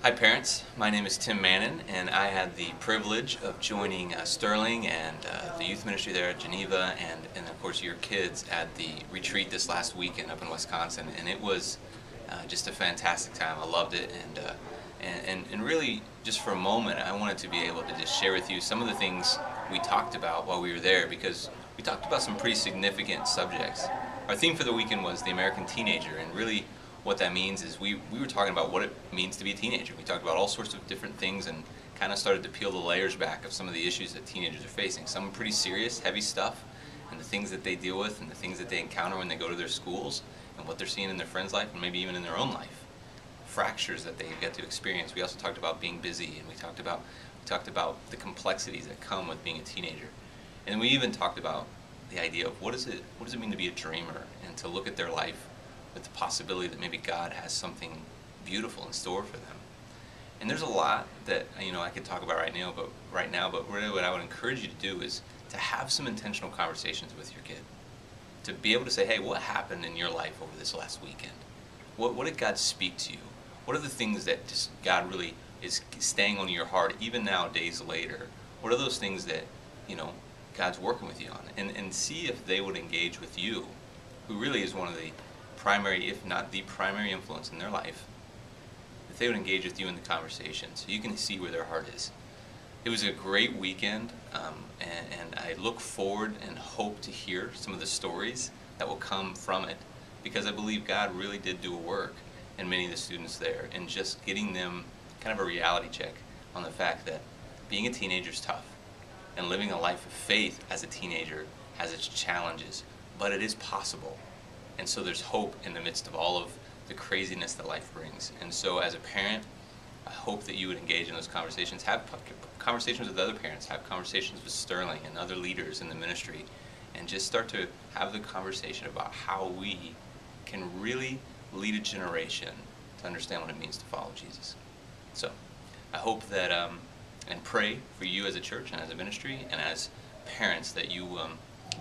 Hi parents, my name is Tim Mannon and I had the privilege of joining Sterling and the youth ministry there at Geneva and of course your kids at the retreat this last weekend up in Wisconsin, and it was just a fantastic time. I loved it, and really just for a moment I wanted to be able to just share with you some of the things we talked about while we were there, because we talked about some pretty significant subjects. Our theme for the weekend was the American teenager, and really what that means is we were talking about what it means to be a teenager. We talked about all sorts of different things and kind of started to peel the layers back of some of the issues that teenagers are facing. Some pretty serious, heavy stuff, and the things that they deal with and the things that they encounter when they go to their schools and what they're seeing in their friends' life and maybe even in their own life. Fractures that they get to experience. We also talked about being busy, and we talked about the complexities that come with being a teenager. And then we even talked about the idea of what does it mean to be a dreamer and to look at their life with the possibility that maybe God has something beautiful in store for them. And there's a lot that I could talk about right now, but really what I would encourage you to do is to have some intentional conversations with your kid. To be able to say, hey, what happened in your life over this last weekend? What did God speak to you? What are the things that just God really is staying on your heart even now, days later? What are those things that God's working with you on? And see if they would engage with you, who really is one of the primary, if not the primary influence in their life, if they would engage with you in the conversation so you can see where their heart is. It was a great weekend, and I look forward and hope to hear some of the stories that will come from it, because I believe God really did do a work in many of the students there, and just getting them kind of a reality check on the fact that being a teenager is tough, and living a life of faith as a teenager has its challenges, but it is possible. And so there's hope in the midst of all of the craziness that life brings. And so as a parent, I hope that you would engage in those conversations. Have conversations with other parents. Have conversations with Sterling and other leaders in the ministry. And just start to have the conversation about how we can really lead a generation to understand what it means to follow Jesus. So I hope that, and pray for you as a church and as a ministry and as parents, that you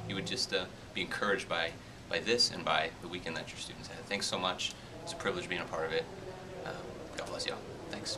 would just be encouraged by this and by the weekend that your students had. Thanks so much. It's a privilege being a part of it. God bless y'all. Thanks.